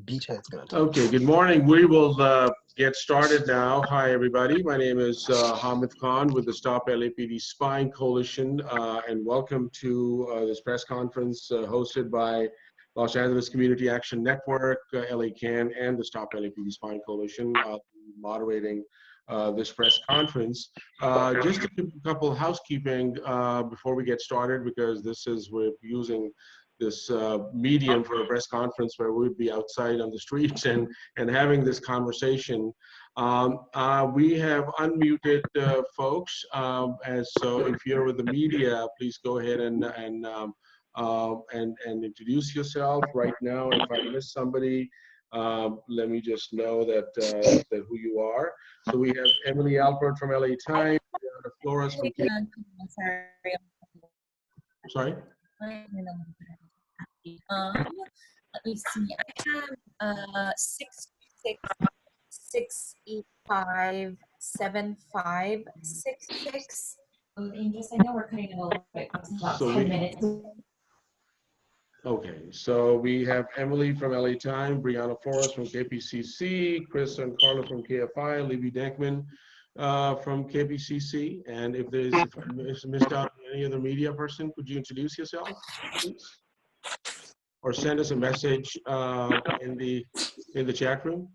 Okay, good morning. We will get started now. Hi, everybody. My name is Hamid Khan with the Stop LAPD Spying Coalition, and welcome to this press conference hosted by Los Angeles Community Action Network, LA CAN, and the Stop LAPD Spying Coalition, moderating this press conference. Just to give a couple housekeeping before we get started, because we're using this medium for a press conference where we'd be outside on the streets and having this conversation. We have unmuted folks, and so if you're with the media, please go ahead and introduce yourself right now. If I miss somebody, let me just know that who you are. So we have Emily Alpert from LA Times, Flores from Sorry? Let me see. I have 626-685-7566. Just I know we're cutting it a little bit. It's about 10 minutes. Okay, so we have Emily from LA Times, Brianna Flores from KPCC, Chris and Carla from KFI, Libby Denkman from KPCC. And if I missed out on any other media person, could you introduce yourself, please? Or send us a message in the chat room.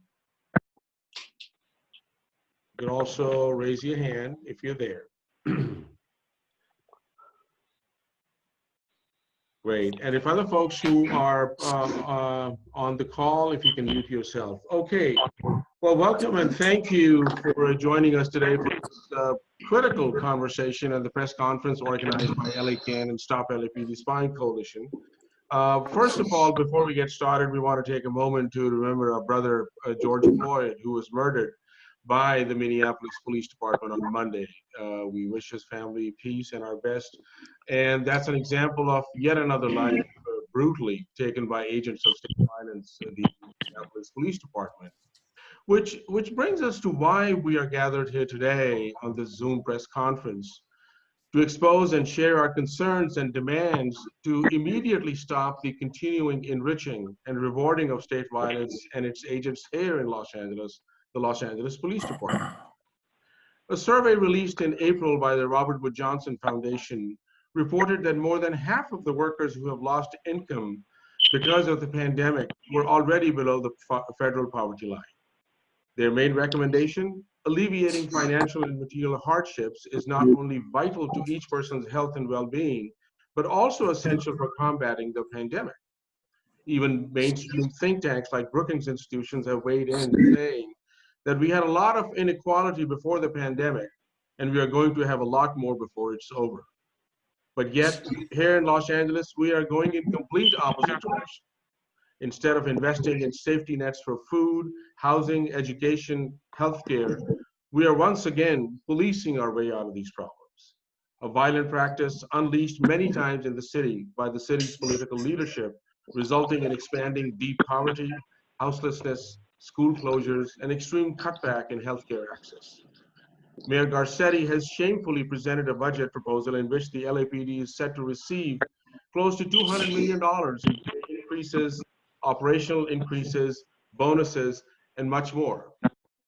You can also raise your hand if you're there. Great. And if other folks who are on the call, if you can mute yourself. Okay. Well, welcome and thank you for joining us today for this critical conversation at the press conference organized by LA CAN and Stop LAPD Spying Coalition. First of all, before we get started, we want to take a moment to remember our brother, George Floyd, who was murdered by the Minneapolis Police Department on Monday. We wish his family peace and our best. And that's an example of yet another life brutally taken by agents of state violence in the Minneapolis Police Department. Which brings us to why we are gathered here today on this Zoom press conference, to expose and share our concerns and demands to immediately stop the continuing enriching and rewarding of state violence and its agents here in Los Angeles, the Los Angeles Police Department. A survey released in April by the Robert Wood Johnson Foundation reported that more than half of the workers who have lost income because of the pandemic were already below the federal poverty line. Their main recommendation: alleviating financial and material hardships is not only vital to each person's health and well-being, but also essential for combating the pandemic. Even mainstream think tanks like Brookings Institutions have weighed in, saying that we had a lot of inequality before the pandemic, and we are going to have a lot more before it's over. But yet, here in Los Angeles, we are going in complete opposite direction. Instead of investing in safety nets for food, housing, education, healthcare, we are once again policing our way out of these problems. A violent practice unleashed many times in the city by the city's political leadership, resulting in expanding deep poverty, houselessness, school closures, and extreme cutback in healthcare access. Mayor Garcetti has shamefully presented a budget proposal in which the LAPD is set to receive close to $200 million in increases, operational increases, bonuses, and much more.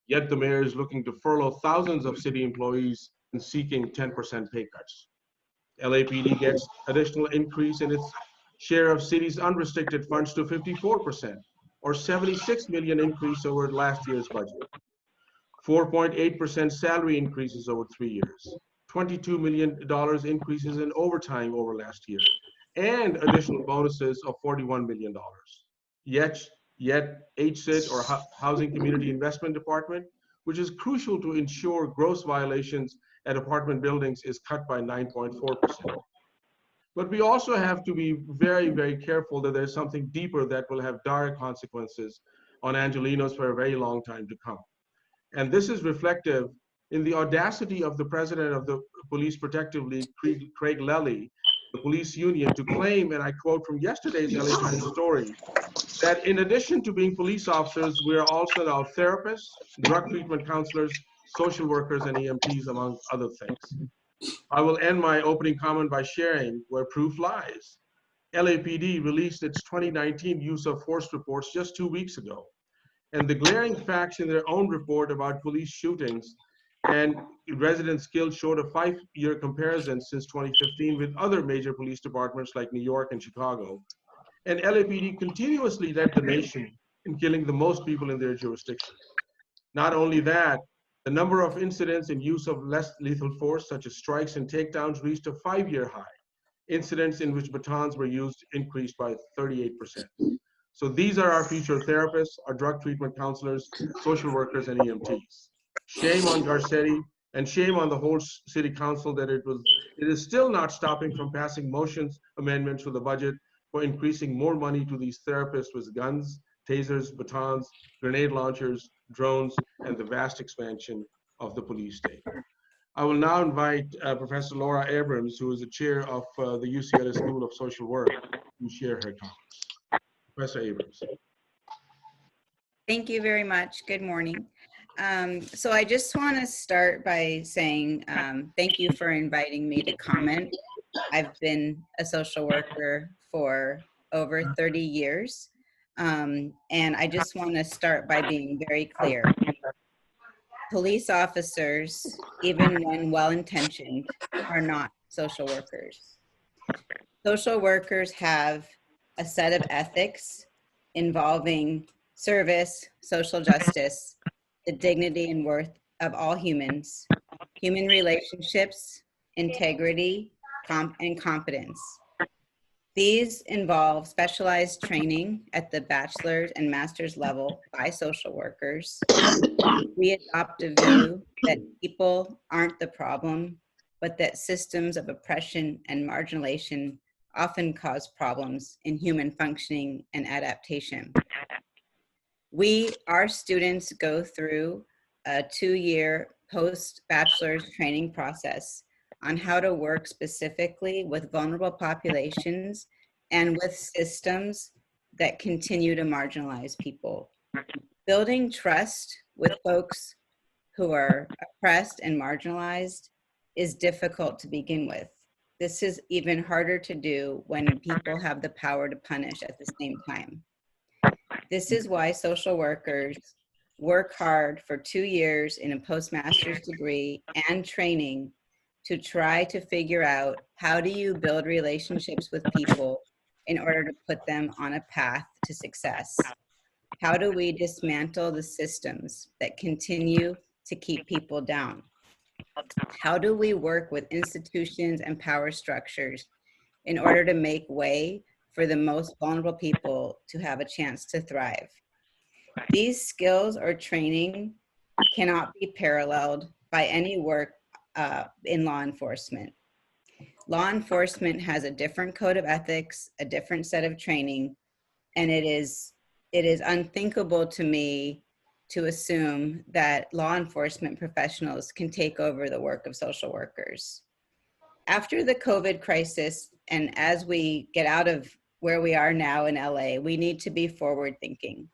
Yet the mayor is looking to furlough thousands of city employees and seeking 10% pay cuts. LAPD gets additional increase in its share of city's unrestricted funds to 54%, or $76 million increase over last year's budget. 4.8% salary increases over 3 years, $22 million increases in overtime over last year, and additional bonuses of $41 million. Yet HCID, or Housing Community Investment Department, which is crucial to ensure gross violations at apartment buildings, is cut by 9.4%. But we also have to be very, very careful that there's something deeper that will have dire consequences on Angelenos for a very long time to come. And this is reflective in the audacity of the president of the Police Protective League, Craig Lely, the police union, to claim, and I quote from yesterday's LA Times story, that in addition to being police officers, we are also now therapists, drug treatment counselors, social workers, and EMTs, among other things. I will end my opening comment by sharing where proof lies. LAPD released its 2019 use of force reports just 2 weeks ago. And the glaring facts in their own report about police shootings and residents killed showed a 5-year comparison since 2015 with other major police departments like New York and Chicago. And LAPD continuously led the nation in killing the most people in their jurisdiction. Not only that, the number of incidents in use of less lethal force, such as strikes and takedowns, reached a 5-year high. Incidents in which batons were used increased by 38%. So these are our future therapists, our drug treatment counselors, social workers, and EMTs. Shame on Garcetti and shame on the whole city council that it is still not stopping from passing motions, amendments to the budget for increasing more money to these therapists with guns, tasers, batons, grenade launchers, drones, and the vast expansion of the police state. I will now invite Professor Laura Abrams, who is the chair of the UCLA School of Social Work, to share her comments. Professor Abrams. Thank you very much. Good morning. So I just want to start by saying thank you for inviting me to comment. I've been a social worker for over 30 years. And I just want to start by being very clear. Police officers, even when well-intentioned, are not social workers. Social workers have a set of ethics involving service, social justice, the dignity and worth of all humans, human relationships, integrity, and competence. These involve specialized training at the bachelor's and master's level by social workers. We adopt a view that people aren't the problem, but that systems of oppression and marginalization often cause problems in human functioning and adaptation. Our students go through a 2-year post-bachelor's training process on how to work specifically with vulnerable populations and with systems that continue to marginalize people. Building trust with folks who are oppressed and marginalized is difficult to begin with. This is even harder to do when people have the power to punish at the same time. This is why social workers work hard for 2 years in a postmaster's degree and training to try to figure out how do you build relationships with people in order to put them on a path to success. How do we dismantle the systems that continue to keep people down? How do we work with institutions and power structures in order to make way for the most vulnerable people to have a chance to thrive? These skills or training cannot be paralleled by any work in law enforcement. Law enforcement has a different code of ethics, a different set of training, and it is unthinkable to me to assume that law enforcement professionals can take over the work of social workers. After the COVID crisis, and as we get out of where we are now in LA, we need to be forward thinking.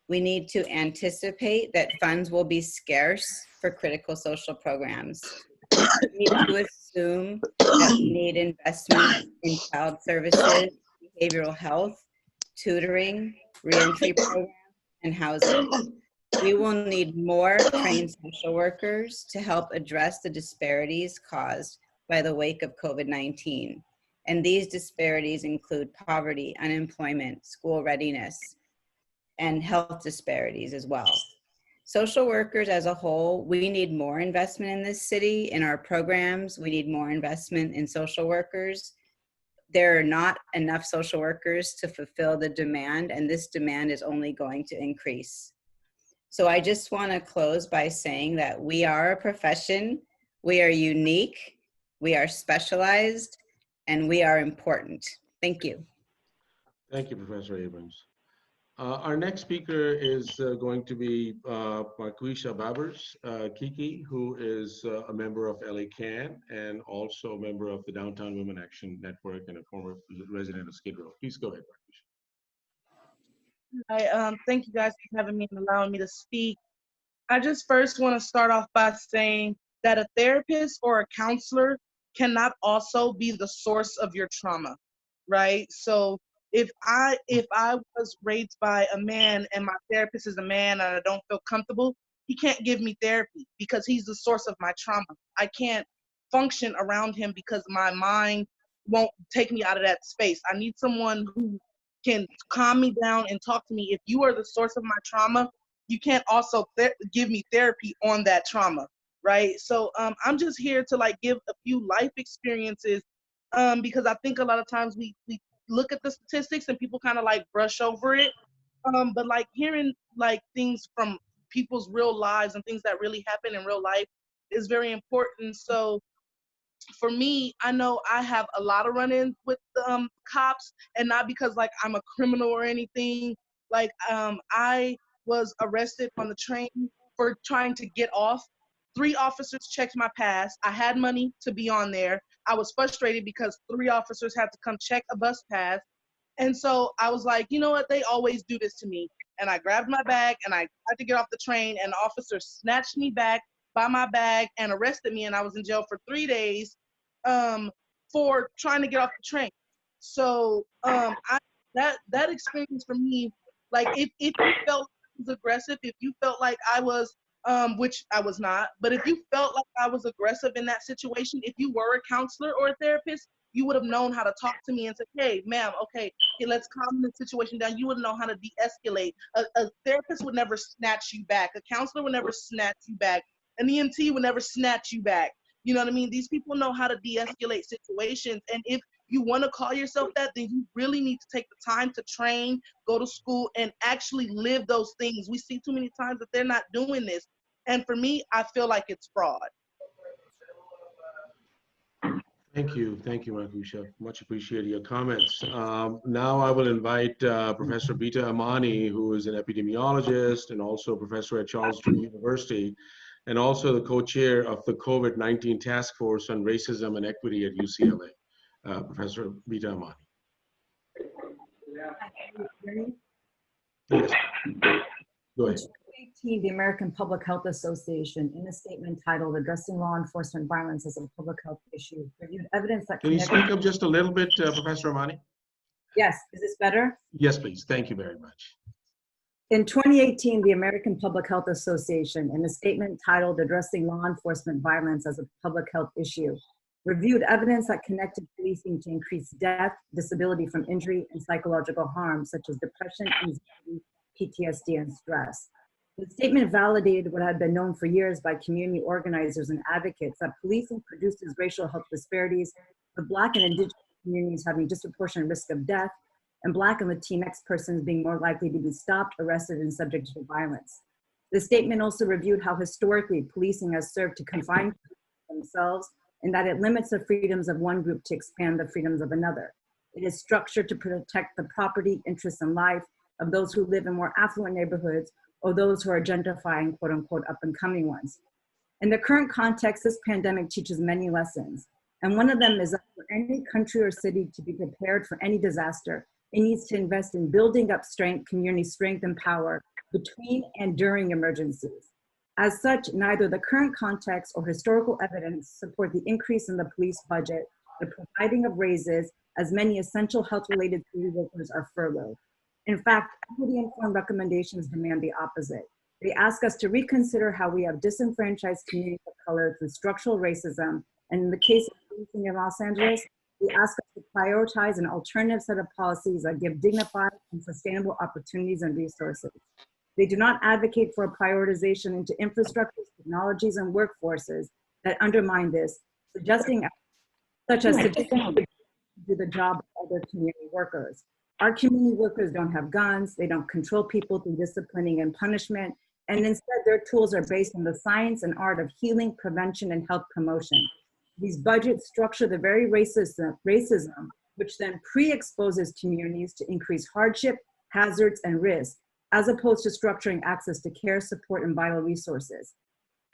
We need to anticipate that funds will be scarce for critical social programs. We need to assume that we need investment in child services, behavioral health, tutoring, reentry programs, and housing. We will need more trained social workers to help address the disparities caused by the wake of COVID-19. And these disparities include poverty, unemployment, school readiness, and health disparities as well. Social workers as a whole, we need more investment in this city, in our programs. We need more investment in social workers. There are not enough social workers to fulfill the demand, and this demand is only going to increase. So I just want to close by saying that we are a profession, we are unique, we are specialized, and we are important. Thank you. Thank you, Professor Abrams. Our next speaker is going to be Marquisha Babers, Kiki, who is a member of LA CAN and also a member of the Downtown Women Action Network and a former resident of Skid Row. Please go ahead, Marquisha. Thank you guys for having me and allowing me to speak. I just first want to start off by saying that a therapist or a counselor cannot also be the source of your trauma. right? So if I was raised by a man and my therapist is a man and I don't feel comfortable, he can't give me therapy because he's the source of my trauma. I can't function around him because my mind won't take me out of that space. I need someone who can calm me down and talk to me. If you are the source of my trauma, you can't also give me therapy on that trauma, right? So I'm just here to like give a few life experiences, because I think a lot of times we look at the statistics and people kind of like brush over it, but like hearing like things from people's real lives and things that really happen in real life is very important. So for me, I know I have a lot of run-ins with cops, and not because like I'm a criminal or anything. Like I was arrested on the train for trying to get off. 3 officers checked my pass. I had money to be on there. I was frustrated because 3 officers had to come check a bus pass. And so I was like, you know what? They always do this to me. And I grabbed my bag and I tried to get off the train, and the officer snatched me back by my bag and arrested me. And I was in jail for 3 days for trying to get off the train. So that experience for me, like if you felt I was aggressive, if you felt like I was, which I was not, but if you felt like I was aggressive in that situation, if you were a counselor or a therapist, you would have known how to talk to me and say, hey, ma'am, okay, let's calm the situation down. You would know how to de-escalate. A therapist would never snatch you back. A counselor would never snatch you back. An EMT would never snatch you back. You know what I mean? These people know how to de-escalate situations. And if you want to call yourself that, then you really need to take the time to train, go to school, and actually live those things. We see too many times that they're not doing this. And for me, I feel like it's fraud. Thank you, Markusha. Much appreciated your comments. Now I will invite Professor Bita Amani, who is an epidemiologist and also a professor at Charlestown University, and also the co-chair of the COVID-19 Task Force on Racism and Equity at UCLA. Professor Bita Amani. Yes. Go ahead. In 2018, the American Public Health Association, in a statement titled "Addressing Law Enforcement Violence as a Public Health Issue," reviewed evidence that Can you speak up just a little bit, Professor Amani? Yes, is this better? Yes, please. Thank you very much. In 2018, the American Public Health Association, in a statement titled "Addressing Law Enforcement Violence as a Public Health Issue," reviewed evidence that connected policing to increased death, disability from injury, and psychological harm, such as depression, anxiety, PTSD, and stress. The statement validated what had been known for years by community organizers and advocates, that policing produces racial health disparities, with Black and Indigenous communities having disproportionate risk of death, and Black and Latinx persons being more likely to be stopped, arrested, and subject to violence. The statement also reviewed how historically policing has served to confine themselves, and that it limits the freedoms of one group to expand the freedoms of another. It is structured to protect the property, interests, and life of those who live in more affluent neighborhoods, or those who are gentrifying, quote unquote, up and coming ones. In the current context, this pandemic teaches many lessons. And one of them is that for any country or city to be prepared for any disaster, it needs to invest in building up strength, community strength, and power between and during emergencies. As such, neither the current context or historical evidence support the increase in the police budget, the providing of raises, as many essential health-related city workers are furloughed. In fact, equity-informed recommendations demand the opposite. They ask us to reconsider how we have disenfranchised communities of color through structural racism, and in the case of policing in Los Angeles, they ask us to prioritize an alternative set of policies that give dignified and sustainable opportunities and resources. They do not advocate for a prioritization into infrastructures, technologies, and workforces that undermine this, such as suggesting to do the job of other community workers. Our community workers don't have guns, they don't control people through disciplining and punishment, and instead their tools are based on the science and art of healing, prevention, and health promotion. These budgets structure the very racism which then pre-exposes communities to increased hardship, hazards, and risks, as opposed to structuring access to care, support, and vital resources.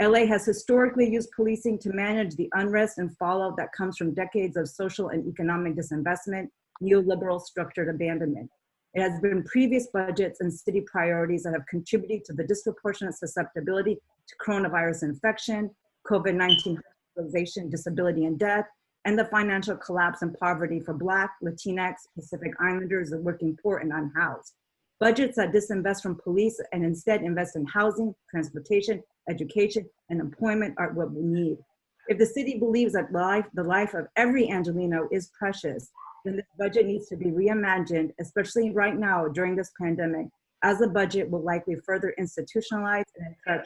LA has historically used policing to manage the unrest and fallout that comes from decades of social and economic disinvestment, neoliberal structured abandonment. It has been previous budgets and city priorities that have contributed to the disproportionate susceptibility to coronavirus infection, COVID-19 hospitalization, disability, and death, and the financial collapse and poverty for Black, Latinx, Pacific Islanders, the working poor, and unhoused. Budgets that disinvest from police and instead invest in housing, transportation, education, and employment are what we need. If the city believes that the life of every Angeleno is precious, then this budget needs to be reimagined, especially right now during this pandemic, as the budget will likely further institutionalize and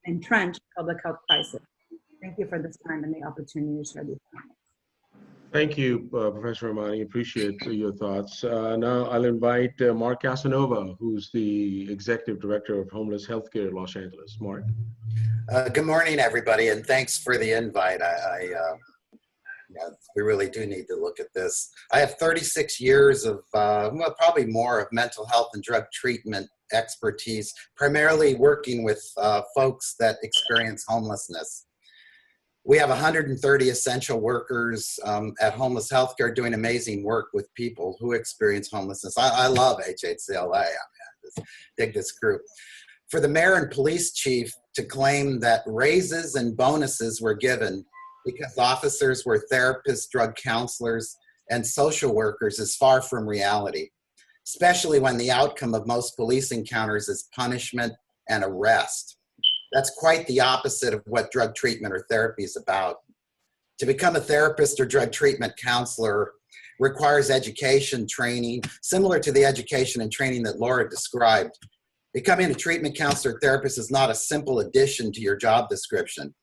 entrench public health crisis. Thank you for this time and the opportunity to share these comments. Thank you, Professor Ramani. Appreciate your thoughts. Now I'll invite Mark Casanova, who's the Executive Director of Homeless Healthcare Los Angeles. Mark. Good morning, everybody, and thanks for the invite. Yeah, we really do need to look at this. I have 36 years of, well, probably more, of mental health and drug treatment expertise, primarily working with folks that experience homelessness. We have 130 essential workers at Homeless Healthcare doing amazing work with people who experience homelessness. I love HHCLA. I just dig this group. For the mayor and police chief to claim that raises and bonuses were given because officers were therapists, drug counselors, and social workers is far from reality, especially when the outcome of most police encounters is punishment and arrest. That's quite the opposite of what drug treatment or therapy is about. To become a therapist or drug treatment counselor requires education, training, similar to the education and training that Laura described. Becoming a treatment counselor or therapist is not a simple addition to your job description.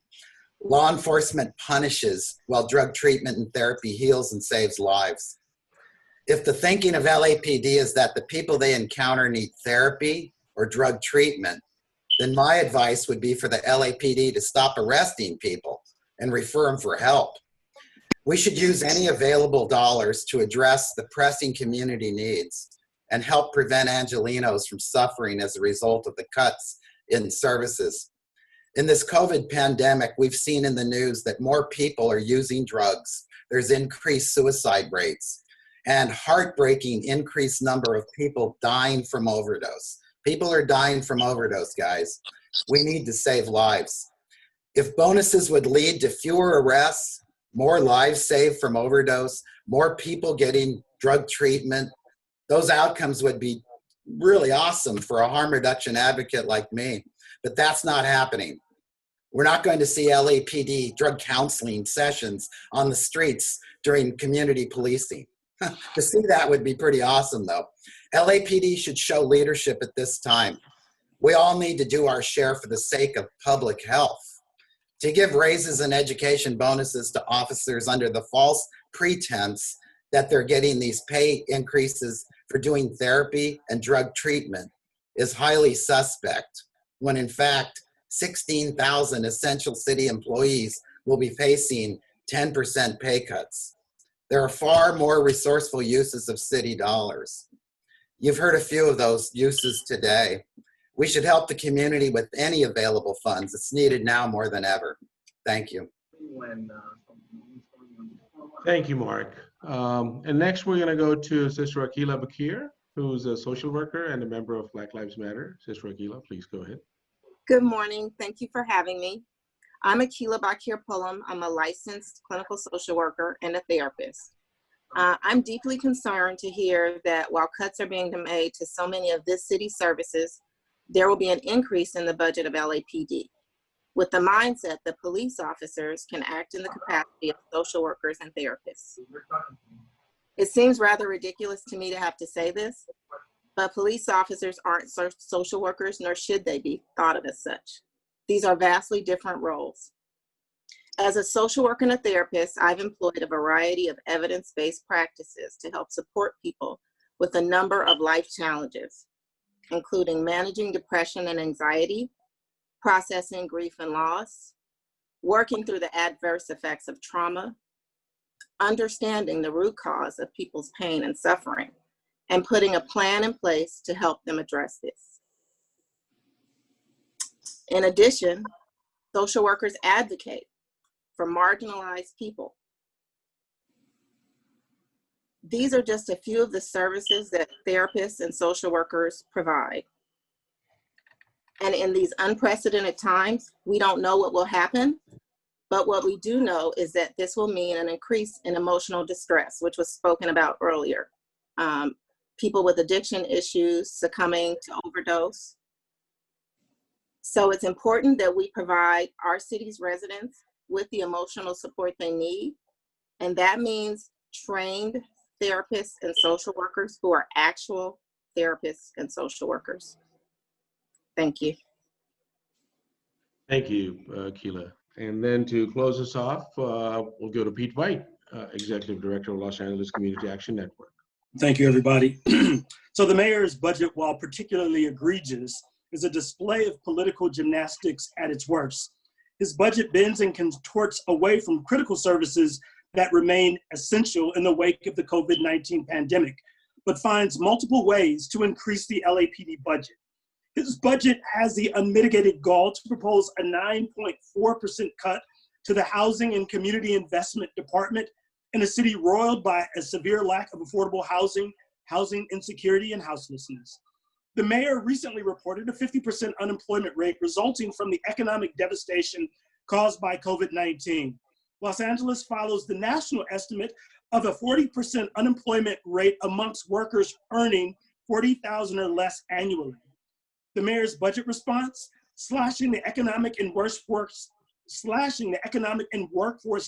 Law enforcement punishes while drug treatment and therapy heals and saves lives. If the thinking of LAPD is that the people they encounter need therapy or drug treatment, then my advice would be for the LAPD to stop arresting people and refer them for help. We should use any available dollars to address the pressing community needs and help prevent Angelenos from suffering as a result of the cuts in services. In this COVID pandemic, we've seen in the news that more people are using drugs. There's increased suicide rates and heartbreaking increased number of people dying from overdose. People are dying from overdose, guys. We need to save lives. If bonuses would lead to fewer arrests, more lives saved from overdose, more people getting drug treatment, those outcomes would be really awesome for a harm reduction advocate like me. But that's not happening. We're not going to see LAPD drug counseling sessions on the streets during community policing. To see that would be pretty awesome, though. LAPD should show leadership at this time. We all need to do our share for the sake of public health. To give raises and education bonuses to officers under the false pretense that they're getting these pay increases for doing therapy and drug treatment is highly suspect, when in fact, 16,000 essential city employees will be facing 10% pay cuts. There are far more resourceful uses of city dollars. You've heard a few of those uses today. We should help the community with any available funds. It's needed now more than ever. Thank you. Thank you, Mark. And next we're gonna go to Sister Akila Bakir, who's a social worker and a member of Black Lives Matter. Sister Akila, please go ahead. Good morning. Thank you for having me. I'm Akila Bakir Pullum. I'm a licensed clinical social worker and a therapist. I'm deeply concerned to hear that while cuts are being made to so many of this city's services, there will be an increase in the budget of LAPD, with the mindset that police officers can act in the capacity of social workers and therapists. It seems rather ridiculous to me to have to say this, but police officers aren't social workers, nor should they be thought of as such. These are vastly different roles. As a social worker and a therapist, I've employed a variety of evidence-based practices to help support people with a number of life challenges, including managing depression and anxiety, processing grief and loss, working through the adverse effects of trauma, understanding the root cause of people's pain and suffering, and putting a plan in place to help them address this. In addition, social workers advocate for marginalized people. These are just a few of the services that therapists and social workers provide. And in these unprecedented times, we don't know what will happen, But what we do know is that this will mean an increase in emotional distress, which was spoken about earlier. People with addiction issues succumbing to overdose. So it's important that we provide our city's residents with the emotional support they need. And that means trained therapists and social workers who are actual therapists and social workers. Thank you. Thank you, Keela. And then to close us off, we'll go to Pete White, Executive Director of Los Angeles Community Action Network. Thank you, everybody. So the mayor's budget, while particularly egregious, is a display of political gymnastics at its worst. His budget bends and contorts away from critical services that remain essential in the wake of the COVID-19 pandemic, but finds multiple ways to increase the LAPD budget. His budget has the unmitigated gall to propose a 9.4% cut to the Housing and Community Investment Department in a city roiled by a severe lack of affordable housing, housing insecurity, and houselessness. The mayor recently reported a 50% unemployment rate resulting from the economic devastation caused by COVID-19. Los Angeles follows the national estimate of a 40% unemployment rate amongst workers earning $40,000 or less annually. The mayor's budget response, slashing the economic and workforce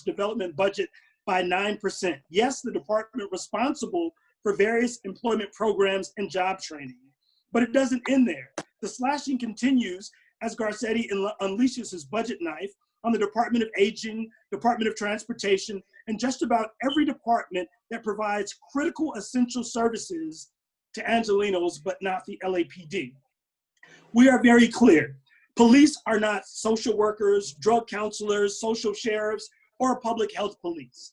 development budget by 9%. Yes, the department responsible for various employment programs and job training. But it doesn't end there. The slashing continues as Garcetti unleashes his budget knife on the Department of Aging, Department of Transportation, and just about every department that provides critical essential services to Angelenos, but not the LAPD. We are very clear. Police are not social workers, drug counselors, social sheriffs, or public health police.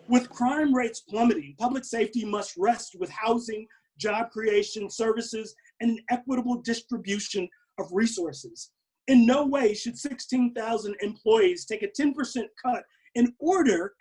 With crime rates plummeting, public safety must rest with housing, job creation, services, and an equitable distribution of resources. In no way should 16,000 employees take a 10% cut in order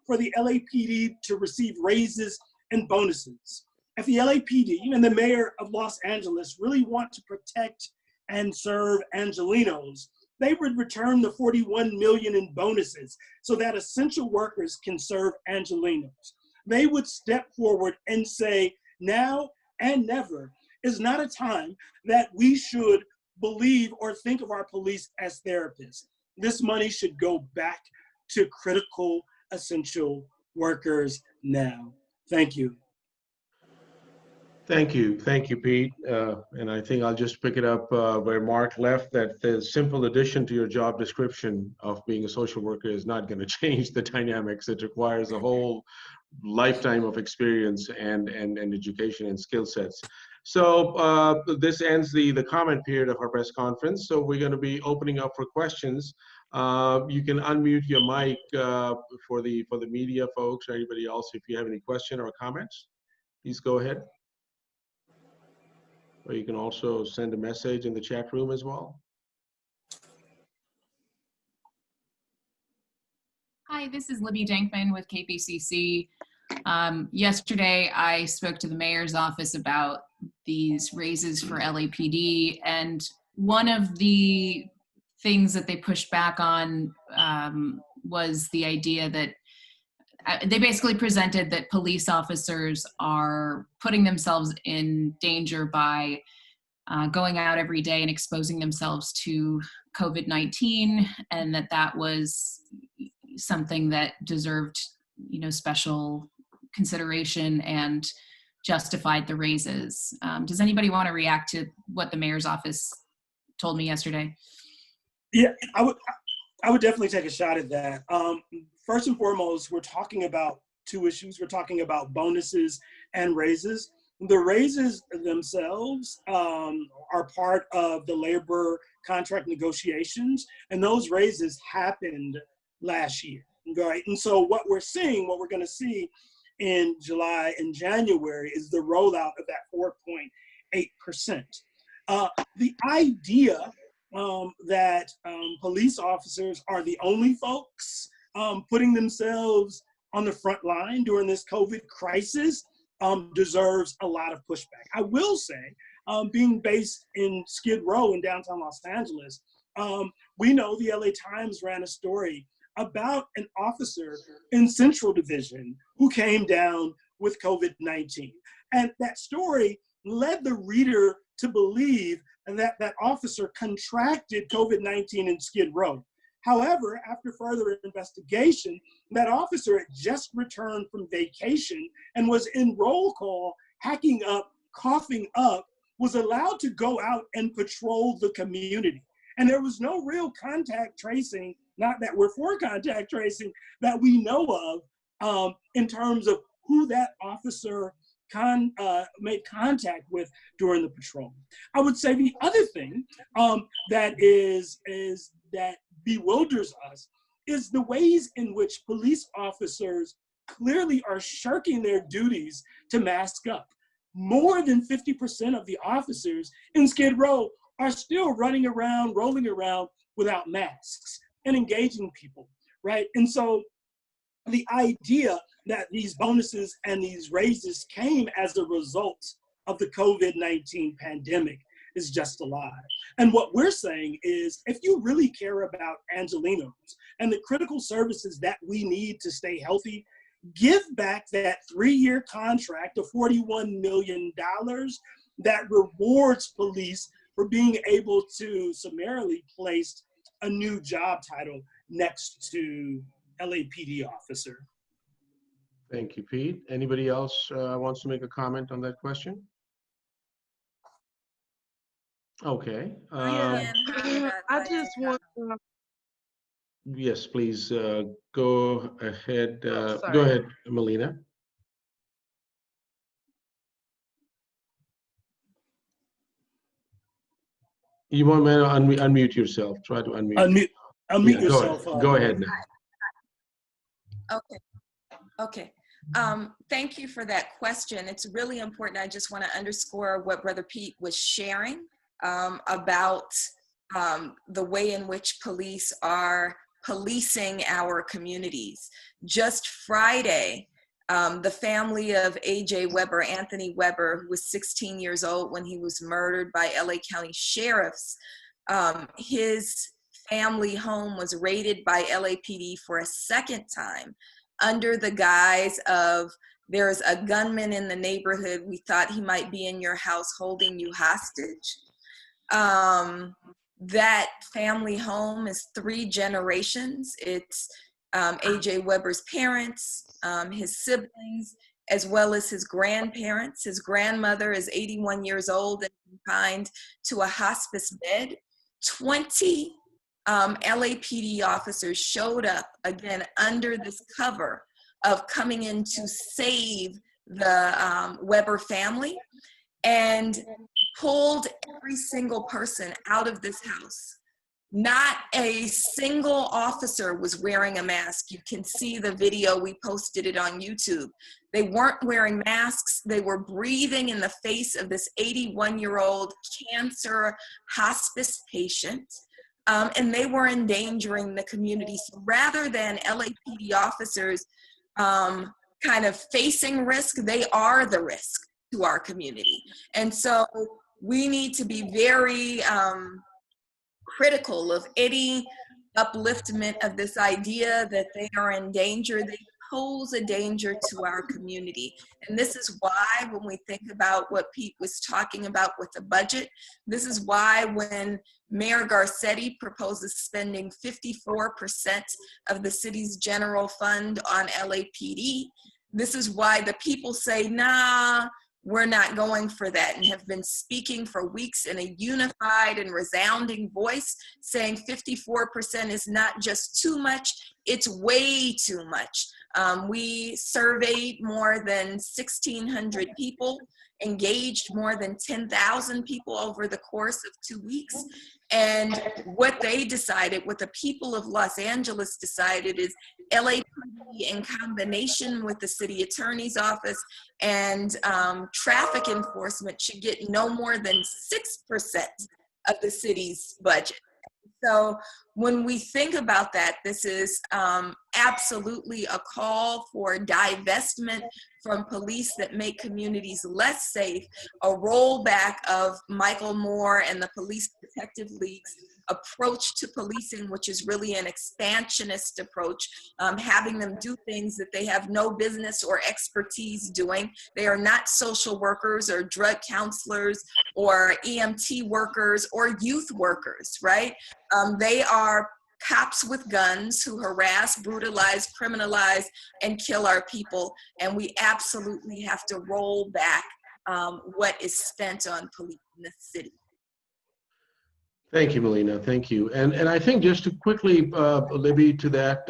for the LAPD to receive raises and bonuses. If the LAPD and the mayor of Los Angeles really want to protect and serve Angelenos, they would return the $41 million in bonuses so that essential workers can serve Angelenos. They would step forward and say, now and never is not a time that we should believe or think of our police as therapists. This money should go back to critical, essential workers now. Thank you. Thank you, Pete. And I think I'll just pick it up where Mark left, that the simple addition to your job description of being a social worker is not going to change the dynamics. It requires a whole lifetime of experience and education and skill sets. So this ends the comment period of our press conference. So we're going to be opening up for questions. You can unmute your mic for the media folks or anybody else if you have any question or comments. Please go ahead. Or you can also send a message in the chat room as well. Hi, this is Libby Dankman with KPCC. Yesterday, I spoke to the mayor's office about these raises for LAPD, and one of the things that they pushed back on was the idea that they basically presented that police officers are putting themselves in danger by going out every day and exposing themselves to COVID-19, and that was something that deserved, special consideration and justified the raises. Does anybody want to react to what the mayor's office told me yesterday? Yeah, I would definitely take a shot at that. First and foremost, we're talking about two issues. We're talking about bonuses and raises. The raises themselves are part of the labor contract negotiations, and those raises happened last year, right? And so what we're going to see in July and January is the rollout of that 4.8%. The idea that police officers are the only folks putting themselves on the front line during this COVID crisis deserves a lot of pushback. I will say, being based in Skid Row in downtown Los Angeles, We know the LA Times ran a story about an officer in Central Division who came down with COVID-19. And that story led the reader to believe that that officer contracted COVID-19 in Skid Row. However, after further investigation, that officer had just returned from vacation and was in roll call, hacking up, coughing up, was allowed to go out and patrol the community. And there was no real contact tracing, not that we're for contact tracing, that we know of in terms of who that officer made contact with during the patrol. I would say the other thing that bewilders us is the ways in which police officers clearly are shirking their duties to mask up. More than 50% of the officers in Skid Row are still running around, rolling around without masks and engaging people, right? And so the idea that these bonuses and these raises came as a result of the COVID-19 pandemic is just a lie. And what we're saying is, if you really care about Angelenos and the critical services that we need to stay healthy, give back that 3-year contract of $41 million that rewards police for being able to summarily place a new job title next to LAPD officer. Thank you, Pete. Anybody else wants to make a comment on that question? Okay. I just want to. Yes, please go ahead. Oh, Go sorry. ahead, Melina. You want me to unmute yourself? Try to unmute. Unmute Yeah, yourself. Go ahead now. Okay. Thank you for that question. It's really important. I just want to underscore what Brother Pete was sharing about the way in which police are policing our communities. Just Friday, the family of A.J. Weber, Anthony Weber, who was 16 years old when he was murdered by LA County sheriffs, his family home was raided by LAPD for a second time under the guise of, there's a gunman in the neighborhood, we thought he might be in your house holding you hostage. That family home is 3 generations. It's A.J. Weber's parents, his siblings, as well as his grandparents. His grandmother is 81 years old and confined to a hospice bed. 20 LAPD officers showed up, again, under this cover of coming in to save the Weber family, and pulled every single person out of this house. Not a single officer was wearing a mask. You can see the video, we posted it on YouTube. They weren't wearing masks. They were breathing in the face of this 81-year-old cancer hospice patient. And they were endangering the community. So rather than LAPD officers kind of facing risk, they are the risk to our community. And so we need to be very critical of any upliftment of this idea that they are in danger. They pose a danger to our community. And this is why when we think about what Pete was talking about with the budget, this is why when Mayor Garcetti proposes spending 54% of the city's general fund on LAPD, this is why the people say, nah, we're not going for that, and have been speaking for weeks in a unified and resounding voice, saying 54% is not just too much, it's way too much. We surveyed more than 1,600 people, engaged more than 10,000 people over the course of 2 weeks. And what they decided, what the people of Los Angeles decided, is LAPD in combination with the city attorney's office and traffic enforcement should get no more than 6% of the city's budget. So when we think about that, this is absolutely a call for divestment from police that make communities less safe, a rollback of Michael Moore and the Police Protective League's approach to policing, which is really an expansionist approach, having them do things that they have no business or expertise doing. They are not social workers or drug counselors or EMT workers or youth workers, right? They are cops with guns who harass, brutalize, criminalize, and kill our people. And we absolutely have to roll back what is spent on police in this city. Thank you, Melina. Thank you. And I think just to quickly, Libby, to that,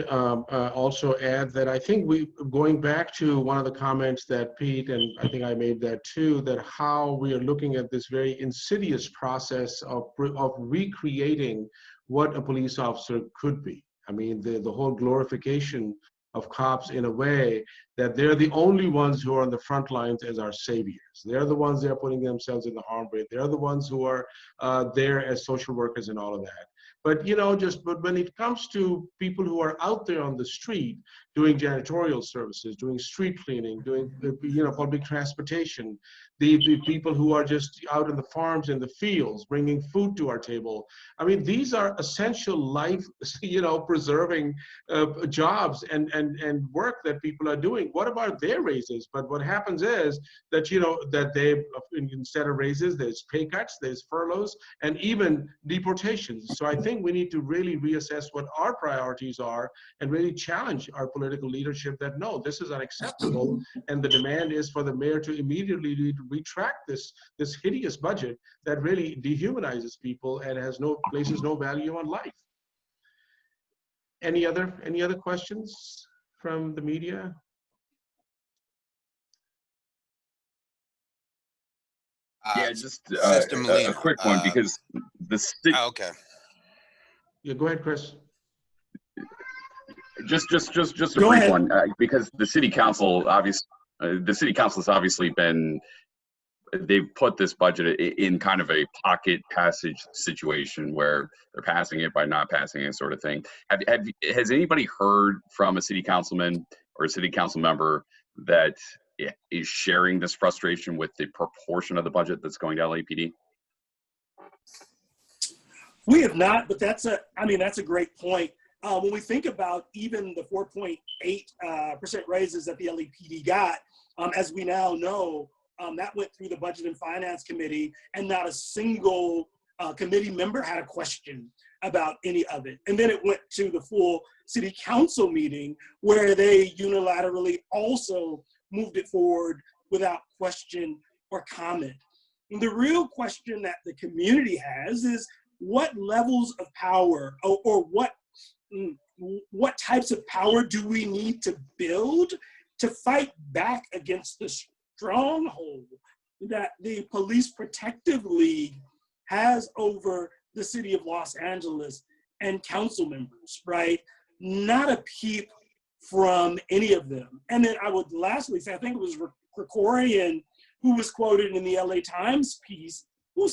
also add that I think going back to one of the comments that Pete, and I think I made that too, that how we are looking at this very insidious process of recreating what a police officer could be. I mean, the whole glorification of cops in a way that they're the only ones who are on the front lines as our saviors. They're the ones that are putting themselves in the harm way. They're the ones who are there as social workers and all of that. But but when it comes to people who are out there on the street doing janitorial services, doing street cleaning, doing public transportation, the people who are just out in the farms and the fields bringing food to our table. I mean, these are essential life, preserving jobs and work that people are doing. What about their raises? But what happens is that that they, instead of raises, there's pay cuts, there's furloughs, and even deportations. So I think we need to really reassess what our priorities are and really challenge our political leadership that no, this is unacceptable, and the demand is for the mayor to immediately retract this hideous budget that really dehumanizes people and places no value on life. Any other questions from the media? Yeah, just a quick one, because the city. Oh, okay. Yeah, go ahead, Chris. Just a brief one, because the city council has obviously been. They've put this budget in kind of a pocket passage situation where they're passing it by not passing it, sort of thing. Has anybody heard from a city councilman or a city council member that is sharing this frustration with the proportion of the budget that's going to LAPD? We have not, but that's a great point. When we think about even the 4.8% raises that the LAPD got, as we now know, that went through the Budget and Finance Committee, and not a single committee member had a question about any of it. And then it went to the full city council meeting, where they unilaterally also moved it forward without question or comment. And the real question that the community has is what levels of power or what types of power do we need to build to fight back against the stronghold that the Police Protective League has over the city of Los Angeles and council members, right? Not a peep from any of them. And then I would lastly say, I think it was Krikorian who was quoted in the LA Times piece, who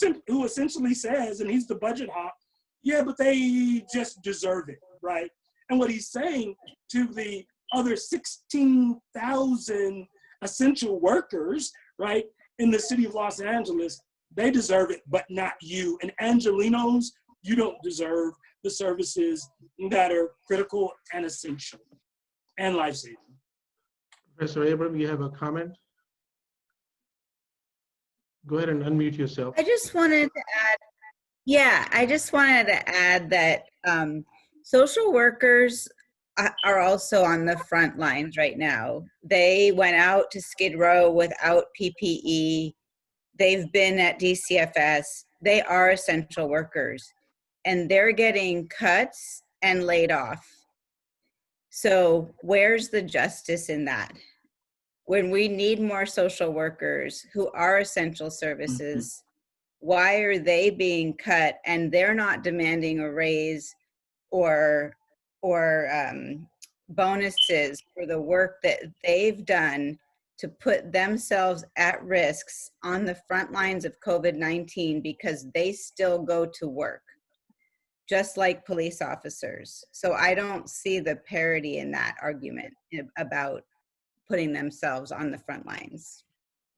essentially says, and he's the budget hawk, yeah, but they just deserve it, right? And what he's saying to the other 16,000 essential workers, right, in the city of Los Angeles, they deserve it, but not you. And Angelenos, you don't deserve the services that are critical and essential and life-saving. Professor Abram, you have a comment? Go ahead and unmute yourself. I just wanted to add that social workers are also on the front lines right now. They went out to Skid Row without PPE. They've been at DCFS. They are essential workers, and they're getting cuts and laid off. So where's the justice in that? When we need more social workers who are essential services, why are they being cut and they're not demanding a raise or bonuses for the work that they've done to put themselves at risks on the front lines of COVID-19 because they still go to work? just like police officers. So I don't see the parity in that argument about putting themselves on the front lines.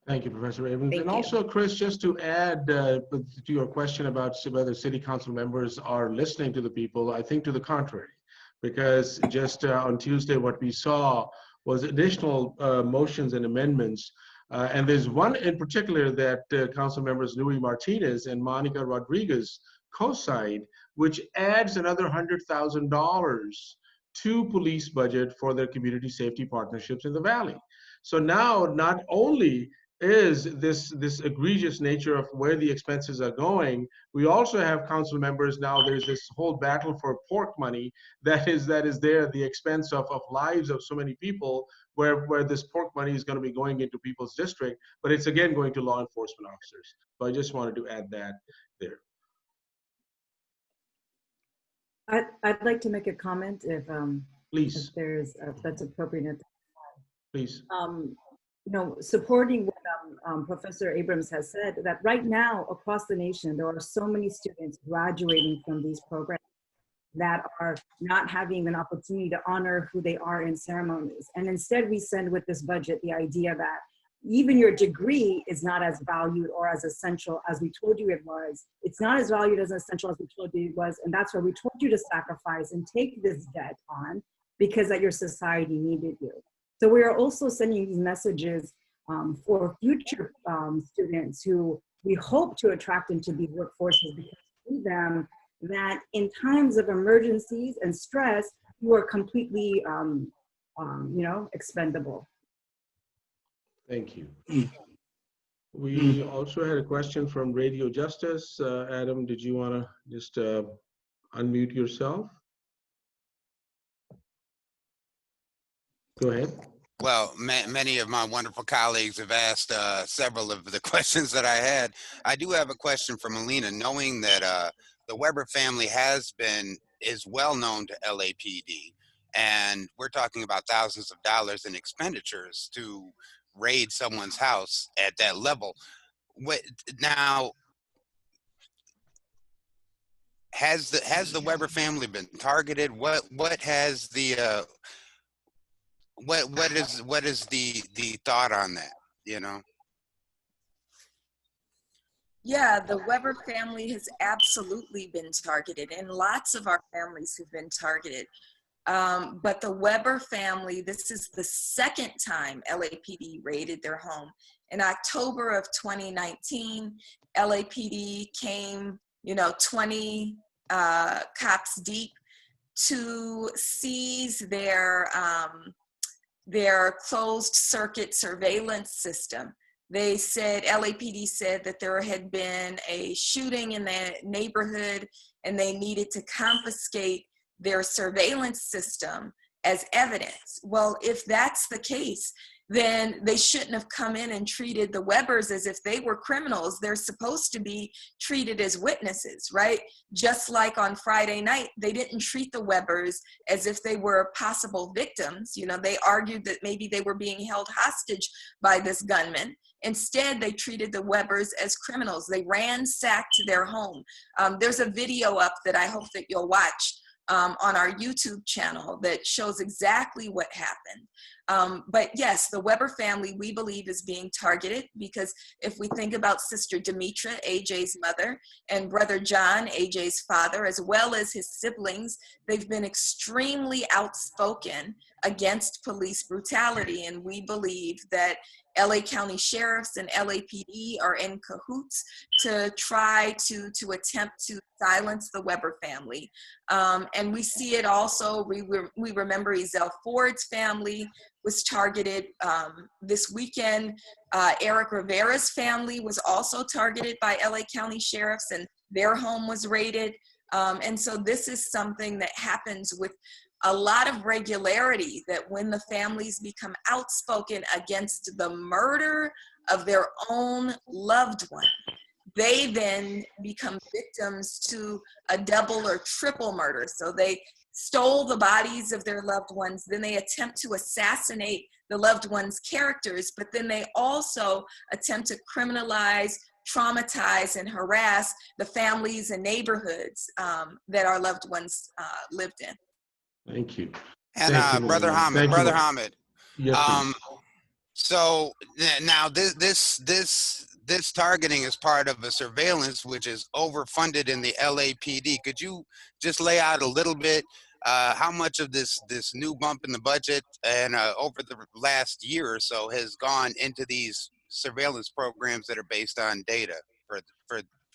Thank you, Professor Abrams. Thank And you. also, Chris, just to add to your question about whether city council members are listening to the people, I think to the contrary, because just on Tuesday, what we saw was additional motions and amendments. And there's one in particular that council members Louis Martinez and Monica Rodriguez co-signed, which adds another $100,000 to police budget for their community safety partnerships in the Valley. So now not only is this egregious nature of where the expenses are going, we also have council members now, there's this whole battle for pork money that is there at the expense of lives of so many people, where this pork money is going to be going into people's district, but it's again going to law enforcement officers. So I just wanted to add that there. I'd like to make a comment if Please, if that's appropriate. please. You know, supporting what Professor Abrams has said, that right now across the nation, there are so many students graduating from these programs that are not having an opportunity to honor who they are in ceremonies. And instead we send with this budget the idea that even your degree is not as valued or as essential as we told you it was. It's not as valued as essential as we told you it was. And that's why we told you to sacrifice and take this debt on, because that your society needed you. So we are also sending these messages for future students who we hope to attract into these workforces, because we see them that in times of emergencies and stress, you are completely, you know, expendable. Thank you. We also had a question from Radio Justice. Adam, did you want to just unmute yourself? Go ahead. Well, many of my wonderful colleagues have asked several of the questions that I had. I do have a question for Melina, knowing that the Weber family is well known to LAPD, and we're talking about thousands of dollars in expenditures to raid someone's house at that level. Now, has the Weber family been targeted? What has the what is the thought on that, you know? Yeah, the Weber family has absolutely been targeted, and lots of our families have been targeted. But the Weber family, this is the second time LAPD raided their home. In October of 2019, LAPD came, 20 cops deep to seize their closed circuit surveillance system. They said, LAPD said that there had been a shooting in the neighborhood and they needed to confiscate their surveillance system as evidence. Well, if that's the case, then they shouldn't have come in and treated the Webers as if they were criminals. They're supposed to be treated as witnesses, right? Just like on Friday night, they didn't treat the Webers as if they were possible victims. They argued that maybe they were being held hostage by this gunman. Instead, they treated the Webers as criminals. They ransacked their home. There's a video up that I hope that you'll watch on our YouTube channel that shows exactly what happened. But yes, the Weber family, we believe, is being targeted because if we think about Sister Demetra, AJ's mother, and Brother John, AJ's father, as well as his siblings, they've been extremely outspoken against police brutality. And we believe that LA County sheriffs and LAPD are in cahoots to try to attempt to silence the Weber family. And we see it also, we remember Ezell Ford's family was targeted this weekend. Eric Rivera's family was also targeted by LA County sheriffs and their home was raided. And so this is something that happens with a lot of regularity, that when the families become outspoken against the murder of their own loved one, they then become victims to a double or triple murder. So they stole the bodies of their loved ones, then they attempt to assassinate the loved ones' characters, but then they also attempt to criminalize traumatize and harass the families and neighborhoods that our loved ones lived in. Thank you. And Thank you, Brother Melanie. Hamid, Thank you, Brother Melanie. Hamid. Yes, please. So now this targeting is part of a surveillance which is overfunded in the LAPD. Could you just lay out a little bit how much of this new bump in the budget and over the last year or so has gone into these surveillance programs that are based on data for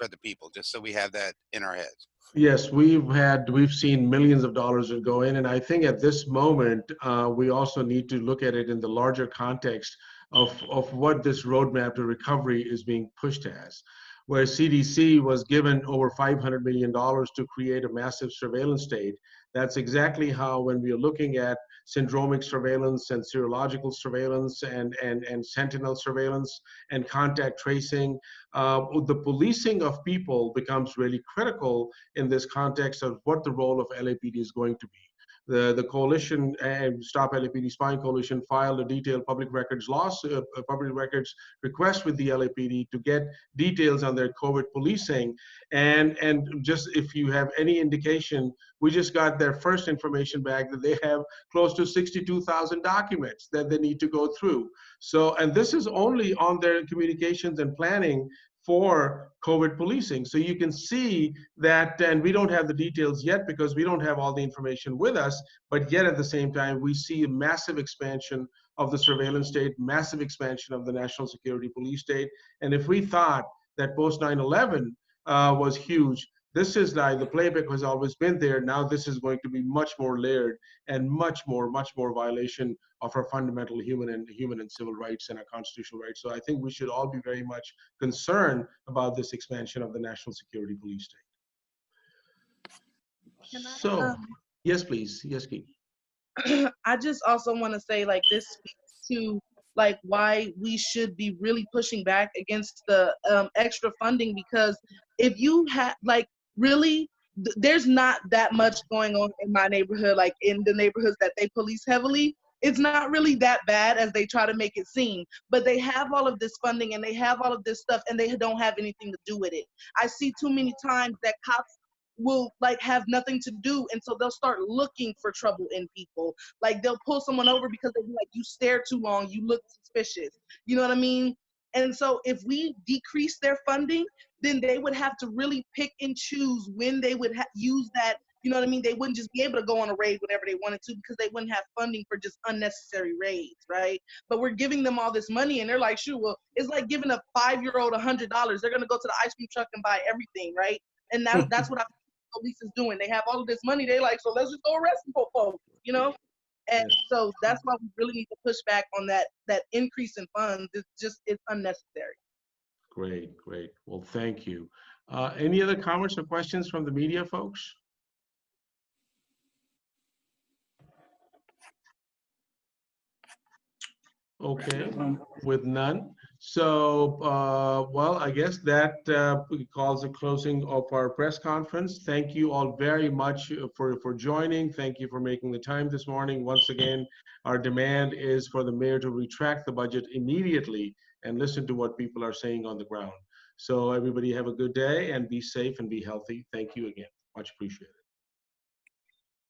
the people, just so we have that in our heads? Yes, we've seen millions of dollars go in, and I think at this moment we also need to look at it in the larger context of what this roadmap to recovery is being pushed as, where CDC was given over $500 million to create a massive surveillance state. That's exactly how, when we are looking at syndromic surveillance and serological surveillance and sentinel surveillance and contact tracing, the policing of people becomes really critical in this context of what the role of LAPD is going to be. The coalition and Stop LAPD Spying Coalition filed a detailed public records public records request with the LAPD to get details on their COVID policing. And just if you have any indication, we just got their first information back that they have close to 62,000 documents that they need to go through. So, and this is only on their communications and planning for COVID policing. So you can see that, and we don't have the details yet because we don't have all the information with us, but yet at the same time, we see a massive expansion of the surveillance state, massive expansion of the national security police state. And if we thought that post 9/11 was huge, this is like the playbook has always been there. Now this is going to be much more layered and much more violation of our fundamental human and civil rights and our constitutional rights. So I think we should all be very much concerned about this expansion of the national security police state. So, yes, please. Yes, Keith. I just also want to say, like, this speaks to like why we should be really pushing back against the extra funding, because if you have like really there's not that much going on in my neighborhood, like in the neighborhoods that they police heavily. It's not really that bad as they try to make it seem, but they have all of this funding and they have all of this stuff and they don't have anything to do with it. I see too many times that cops will like have nothing to do, and so they'll start looking for trouble in people. Like they'll pull someone over because they be like, you stare too long, you look suspicious. You know what I mean? And so if we decrease their funding, then they would have to really pick and choose when they would use that. You know what I mean? They wouldn't just be able to go on a raid whenever they wanted to because they wouldn't have funding for just unnecessary raids, right? But we're giving them all this money and they're like, shoot, well, it's like giving a 5-year-old $100. They're going to go to the ice cream truck and buy everything, right? And that's what I think the police is doing. They have all of this money. They're like, so let's just go arrest some folks, you know? And so that's why we really need to push back on that increase in funds. It's unnecessary. Great. Well, thank you. Any other comments or questions from the media, folks? Okay, with none. So, well, I guess that calls the closing of our press conference. Thank you all very much for joining. Thank you for making the time this morning. Once again, our demand is for the mayor to retract the budget immediately and listen to what people are saying on the ground. So everybody have a good day and be safe and be healthy. Thank you again. Much appreciated.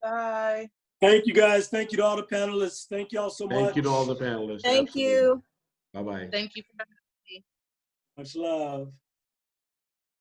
Bye. Thank you, guys. Thank you to all the panelists. Thank you all so much. Thank you to all the panelists. Thank Absolutely. you. Bye-bye. Thank you for having me. Much love.